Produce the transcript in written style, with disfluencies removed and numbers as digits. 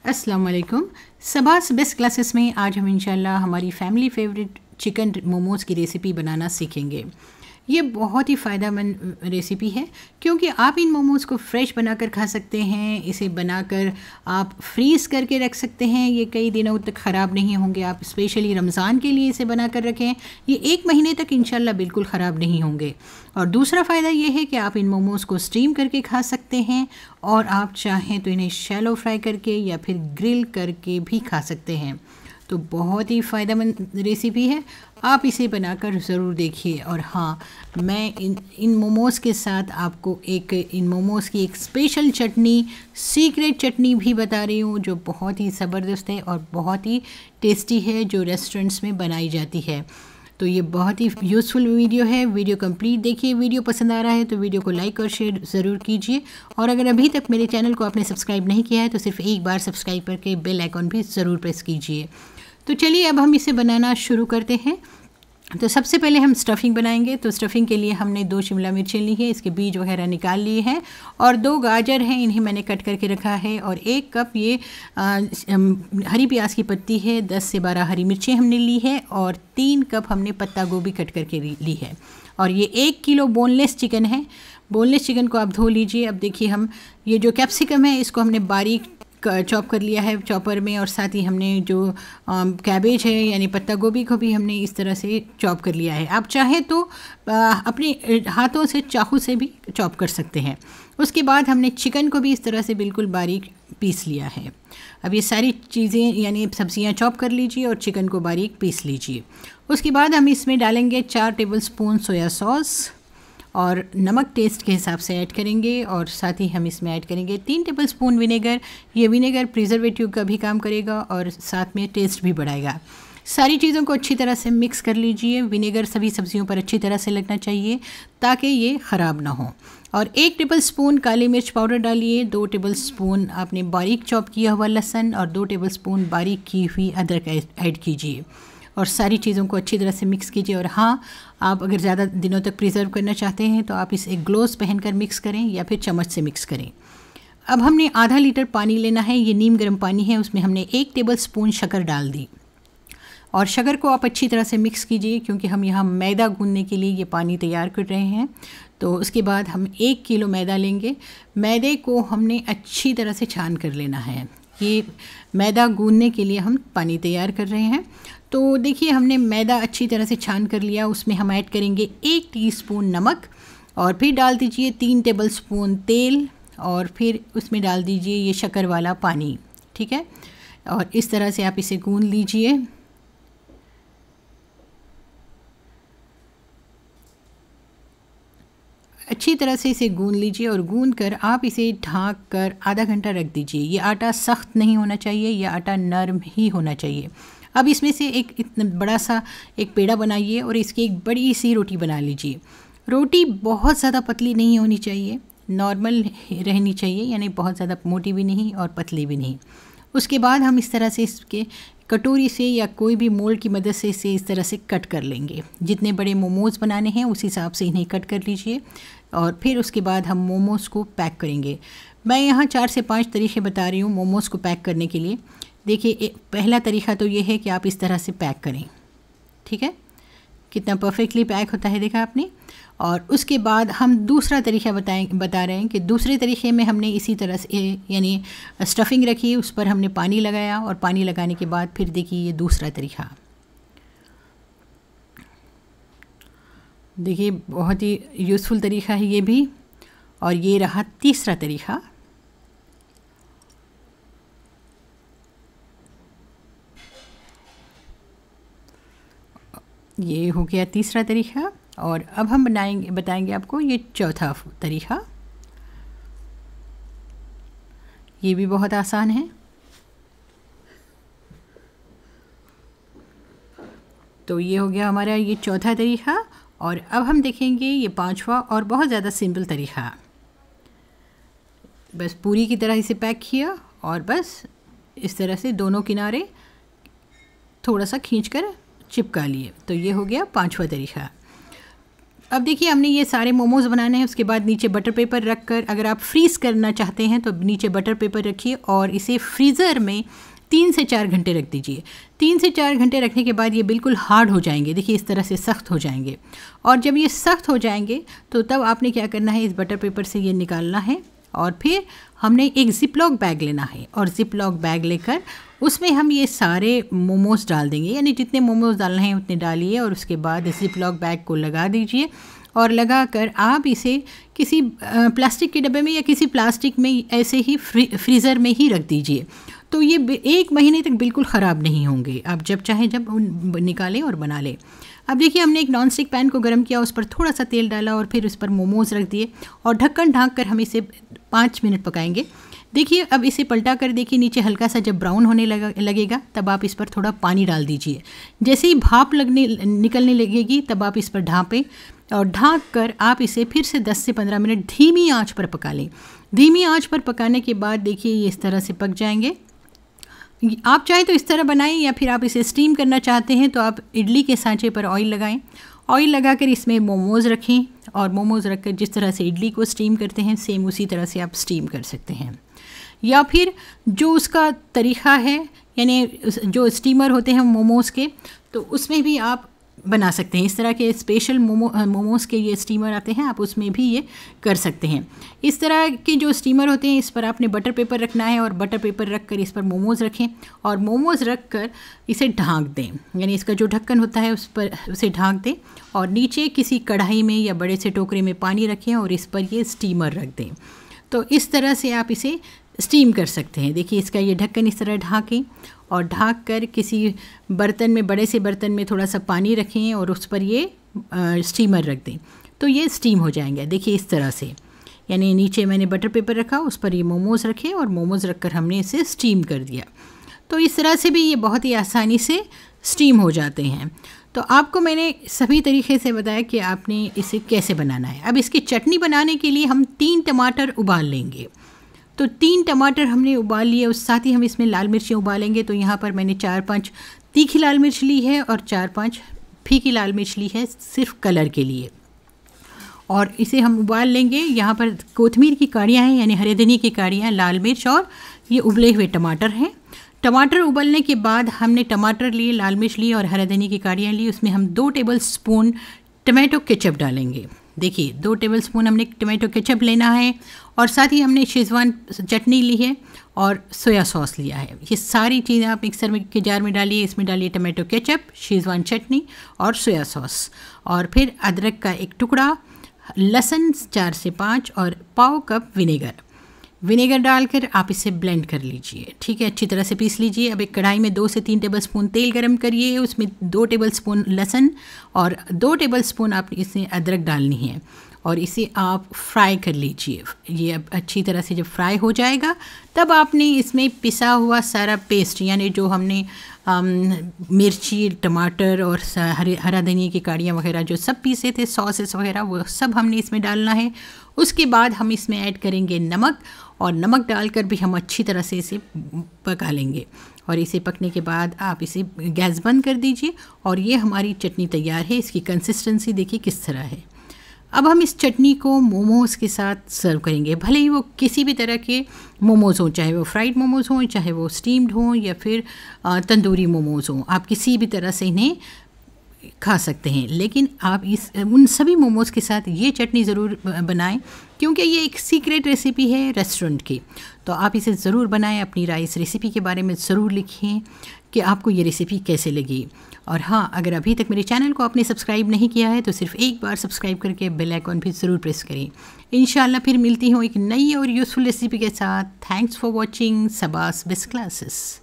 अस्सलाम वालेकुम। सबास best classes में आज हम इंशाल्लाह हमारी फैमिली फेवरेट चिकन मोमोज़ की रेसिपी बनाना सीखेंगे। ये बहुत ही फ़ायदेमंद रेसिपी है क्योंकि आप इन मोमोज़ को फ्रेश बनाकर खा सकते हैं। इसे बनाकर आप फ्रीज़ करके रख सकते हैं, ये कई दिनों तक ख़राब नहीं होंगे। आप स्पेशली रमज़ान के लिए इसे बना कर रखें, ये 1 महीने तक इंशाल्लाह बिल्कुल ख़राब नहीं होंगे। और दूसरा फ़ायदा ये है कि आप इन मोमोज़ को स्टीम करके खा सकते हैं और आप चाहें तो इन्हें शैलो फ्राई करके या फिर ग्रिल करके भी खा सकते हैं। तो बहुत ही फ़ायदेमंद रेसिपी है, आप इसे बनाकर ज़रूर देखिए। और हाँ, मैं इन मोमोज़ के साथ आपको इन मोमोज़ की एक स्पेशल चटनी, सीक्रेट चटनी भी बता रही हूँ जो बहुत ही ज़बरदस्त है और बहुत ही टेस्टी है, जो रेस्टोरेंट्स में बनाई जाती है। तो ये बहुत ही यूज़फुल वीडियो है, वीडियो कंप्लीट देखिए। वीडियो पसंद आ रहा है तो वीडियो को लाइक और शेयर ज़रूर कीजिए। और अगर अभी तक मेरे चैनल को आपने सब्सक्राइब नहीं किया है तो सिर्फ एक बार सब्सक्राइब करके बेल आइकॉन भी ज़रूर प्रेस कीजिए। तो चलिए अब हम इसे बनाना शुरू करते हैं। तो सबसे पहले हम स्टफ़िंग बनाएंगे। तो स्टफ़िंग के लिए हमने 2 शिमला मिर्चें ली है, इसके बीज वगैरह निकाल लिए हैं, और 2 गाजर हैं, इन्हें मैंने कट करके रखा है, और 1 कप ये हरी प्याज की पत्ती है, 10 से 12 हरी मिर्चें हमने ली है, और 3 कप हमने पत्ता गोभी कट करके ली है। और ये 1 किलो बोनलेस चिकन है। बोनलेस चिकन को आप धो लीजिए। अब देखिए, हम ये जो कैप्सिकम है इसको हमने बारीक चॉप कर लिया है चॉपर में, और साथ ही हमने जो कैबेज है यानी पत्ता गोभी को भी हमने इस तरह से चॉप कर लिया है। आप चाहें तो अपने हाथों से चाकू से भी चॉप कर सकते हैं। उसके बाद हमने चिकन को भी इस तरह से बिल्कुल बारीक पीस लिया है। अब ये सारी चीज़ें यानी सब्जियां चॉप कर लीजिए और चिकन को बारीक पीस लीजिए। उसके बाद हम इसमें डालेंगे 4 टेबलस्पून सोया सॉस, और नमक टेस्ट के हिसाब से ऐड करेंगे, और साथ ही हम इसमें ऐड करेंगे 3 टेबलस्पून विनेगर। ये विनेगर प्रिजर्वेटिव का भी काम करेगा और साथ में टेस्ट भी बढ़ाएगा। सारी चीज़ों को अच्छी तरह से मिक्स कर लीजिए। विनेगर सभी सब्जियों पर अच्छी तरह से लगना चाहिए ताकि ये ख़राब ना हो। और 1 टेबलस्पून काली मिर्च पाउडर डालिए, 2 टेबलस्पून आपने बारीक चॉप किया हुआ लहसुन, और 2 टेबलस्पून बारीक की हुई अदरक ऐड कीजिए, और सारी चीज़ों को अच्छी तरह से मिक्स कीजिए। और हाँ, आप अगर ज़्यादा दिनों तक प्रिजर्व करना चाहते हैं तो आप इसे ग्लोव्स पहनकर मिक्स करें या फिर चम्मच से मिक्स करें। अब हमने आधा लीटर पानी लेना है, ये नीम गर्म पानी है, उसमें हमने 1 टेबलस्पून शक्कर डाल दी, और शक्कर को आप अच्छी तरह से मिक्स कीजिए क्योंकि हम यहाँ मैदा गूंदने के लिए ये पानी तैयार कर रहे हैं। तो उसके बाद हम 1 किलो मैदा लेंगे। मैदे को हमने अच्छी तरह से छान कर लेना है। ये मैदा गूंदने के लिए हम पानी तैयार कर रहे हैं। तो देखिए, हमने मैदा अच्छी तरह से छान कर लिया। उसमें हम ऐड करेंगे 1 टीस्पून नमक, और फिर डाल दीजिए 3 टेबलस्पून तेल, और फिर उसमें डाल दीजिए ये शक्कर वाला पानी। ठीक है, और इस तरह से आप इसे गूंद लीजिए। अच्छी तरह से इसे गूंद लीजिए, और गूंद कर आप इसे ढाँक कर आधा घंटा रख दीजिए। ये आटा सख्त नहीं होना चाहिए, यह आटा नरम ही होना चाहिए। अब इसमें से एक इतना बड़ा सा एक पेड़ा बनाइए और इसकी एक बड़ी सी रोटी बना लीजिए। रोटी बहुत ज़्यादा पतली नहीं होनी चाहिए, नॉर्मल रहनी चाहिए, यानी बहुत ज़्यादा मोटी भी नहीं और पतली भी नहीं। उसके बाद हम इस तरह से इसके कटोरी से या कोई भी मोल्ड की मदद से इसे इस तरह से कट कर लेंगे। जितने बड़े मोमोज़ बनाने हैं उस हिसाब से इन्हें कट कर लीजिए, और फिर उसके बाद हम मोमोज़ को पैक करेंगे। मैं यहाँ 4 से 5 तरीक़े बता रही हूँ मोमोज़ को पैक करने के लिए। देखिए, पहला तरीक़ा तो ये है कि आप इस तरह से पैक करें। ठीक है, कितना परफेक्टली पैक होता है देखा आपने। और उसके बाद हम दूसरा तरीक़ा बता रहे हैं कि दूसरे तरीक़े में हमने इसी तरह से यानी स्टफ़िंग रखी, उस पर हमने पानी लगाया, और पानी लगाने के बाद फिर देखिए ये दूसरा तरीक़ा। देखिए, बहुत ही यूज़फुल तरीक़ा है ये भी। और ये रहा तीसरा तरीक़ा। ये हो गया तीसरा तरीक़ा, और अब हम बताएंगे आपको ये चौथा तरीक़ा। ये भी बहुत आसान है। तो ये हो गया हमारा ये चौथा तरीक़ा, और अब हम देखेंगे ये 5वां और बहुत ज़्यादा सिंपल तरीक़ा। बस पूरी की तरह इसे पैक किया, और बस इस तरह से दोनों किनारे थोड़ा सा खींचकर चिपका लिए। तो ये हो गया 5वां तरीक़ा। अब देखिए हमने ये सारे मोमोज़ बनाने हैं। उसके बाद नीचे बटर पेपर रख कर, अगर आप फ्रीज़ करना चाहते हैं तो नीचे बटर पेपर रखिए और इसे फ्रीज़र में 3 से 4 घंटे रख दीजिए। 3 से 4 घंटे रखने के बाद ये बिल्कुल हार्ड हो जाएंगे। देखिए इस तरह से सख्त हो जाएंगे। और जब ये सख्त हो जाएंगे तो तब आपने क्या करना है, इस बटर पेपर से ये निकालना है और फिर हमने एक ज़िप-लॉक बैग लेना है और ज़िप-लॉक बैग लेकर उसमें हम ये सारे मोमोज़ डाल देंगे। यानी जितने मोमोज़ डालने हैं उतने डालिए और उसके बाद ज़िप-लॉक बैग को लगा दीजिए और लगाकर आप इसे किसी प्लास्टिक के डब्बे में या किसी प्लास्टिक में ऐसे ही फ्रीज़र में ही रख दीजिए। तो ये 1 महीने तक बिल्कुल ख़राब नहीं होंगे। आप जब चाहें जब निकालें और बना लें। अब देखिए हमने एक नॉन स्टिक पैन को गर्म किया, उस पर थोड़ा सा तेल डाला और फिर उस पर मोमोज़ रख दिए और ढक्कन ढाँक कर हम इसे 5 मिनट पकाएंगे। देखिए अब इसे पलटा कर देखिए, नीचे हल्का सा जब ब्राउन होने लगेगा तब आप इस पर थोड़ा पानी डाल दीजिए। जैसे ही भाप निकलने लगेगी तब आप इस पर ढाँपें और ढाँक कर आप इसे फिर से 10 से 15 मिनट धीमी आंच पर पका लें। धीमी आंच पर पकाने के बाद देखिए ये इस तरह से पक जाएंगे। आप चाहें तो इस तरह बनाएं या फिर आप इसे स्टीम करना चाहते हैं तो आप इडली के सांचे पर ऑयल लगाएं। ऑयल लगाकर इसमें मोमोज़ रखें और मोमोज़ रखकर जिस तरह से इडली को स्टीम करते हैं सेम उसी तरह से आप स्टीम कर सकते हैं। या फिर जो उसका तरीक़ा है, यानी जो स्टीमर होते हैं मोमोज़ के, तो उसमें भी आप बना सकते हैं। इस तरह के स्पेशल मोमोज़ के ये स्टीमर आते हैं, आप उसमें भी ये कर सकते हैं। इस तरह के जो स्टीमर होते हैं इस पर आपने बटर पेपर रखना है और बटर पेपर रख कर इस पर मोमोज़ रखें और मोमोज़ रख कर इसे ढाँक दें। यानी इसका जो ढक्कन होता है उस पर उसे ढाँक दें और नीचे किसी कढ़ाई में या बड़े से टोकरे में पानी रखें और इस पर ये स्टीमर रख दें। तो इस तरह से आप इसे स्टीम कर सकते हैं। देखिए इसका ये ढक्कन इस तरह ढाँकें और ढाँक कर किसी बर्तन में, बड़े से बर्तन में थोड़ा सा पानी रखें और उस पर ये स्टीमर रख दें तो ये स्टीम हो जाएंगे। देखिए इस तरह से, यानी नीचे मैंने बटर पेपर रखा, उस पर ये मोमोज़ रखे और मोमोज़ रखकर हमने इसे स्टीम कर दिया। तो इस तरह से भी ये बहुत ही आसानी से स्टीम हो जाते हैं। तो आपको मैंने सभी तरीके से बताया कि आपने इसे कैसे बनाना है। अब इसकी चटनी बनाने के लिए हम 3 टमाटर उबाल लेंगे। तो 3 टमाटर हमने उबाल लिए, उस साथ ही हम इसमें लाल मिर्चें उबालेंगे। तो यहाँ पर मैंने 4-5 तीखी लाल मिर्च ली है और 4-5 फीकी लाल मिर्च ली है सिर्फ कलर के लिए और इसे हम उबाल लेंगे। यहाँ पर कोतमीर की काड़ियाँ हैं, यानी हरे धनिया की काड़ियाँ, लाल मिर्च और ये उबले हुए टमाटर हैं। टमाटर उबलने के बाद हमने टमाटर लिए, लाल मिर्च ली और हरे धनिया की काड़ियाँ ली। उसमें हम 2 टेबल स्पून टमाटो केचप डालेंगे। देखिए 2 टेबल स्पून हमने टमाटो केचप लेना है और साथ ही हमने शेज़वान चटनी ली है और सोया सॉस लिया है। ये सारी चीज़ें आप मिक्सर में के जार में डालिए। इसमें डालिए टमाटो केचप, शेज़वान चटनी और सोया सॉस और फिर अदरक का 1 टुकड़ा, लहसुन 4 से 5 और पाव कप विनेगर डालकर आप इसे ब्लेंड कर लीजिए। ठीक है, अच्छी तरह से पीस लीजिए। अब एक कढ़ाई में 2 से 3 टेबल स्पून तेल गरम करिए, उसमें 2 टेबल स्पून लहसुन और 2 टेबल स्पून आप इसमें अदरक डालनी है और इसे आप फ्राई कर लीजिए। ये अब अच्छी तरह से जब फ्राई हो जाएगा तब आपने इसमें पिसा हुआ सारा पेस्ट, यानी जो हमने मिर्ची, टमाटर और हरा धनिया की काड़ियाँ वगैरह जो सब पीसे थे, सॉसेस वगैरह, वो सब हमने इसमें डालना है। उसके बाद हम इसमें ऐड करेंगे नमक और नमक डालकर भी हम अच्छी तरह से इसे पका लेंगे और इसे पकने के बाद आप इसे गैस बंद कर दीजिए और ये हमारी चटनी तैयार है। इसकी कंसिस्टेंसी देखिए किस तरह है। अब हम इस चटनी को मोमोज़ के साथ सर्व करेंगे, भले ही वो किसी भी तरह के मोमोज़ हों, चाहे वो फ्राइड मोमोज़ हों, चाहे वो स्टीम्ड हों या फिर तंदूरी मोमोज़ हों। आप किसी भी तरह से इन्हें खा सकते हैं, लेकिन आप उन सभी मोमोज़ के साथ ये चटनी ज़रूर बनाएं क्योंकि ये एक सीक्रेट रेसिपी है रेस्टोरेंट की। तो आप इसे ज़रूर बनाएं। अपनी राय इस रेसिपी के बारे में ज़रूर लिखें कि आपको ये रेसिपी कैसे लगी। और हाँ, अगर अभी तक मेरे चैनल को आपने सब्सक्राइब नहीं किया है तो सिर्फ एक बार सब्सक्राइब करके बेल आइकॉन भी ज़रूर प्रेस करें। इंशाल्लाह फिर मिलती हूँ एक नई और यूज़फुल रेसिपी के साथ। Thanks for watching सबास best classes.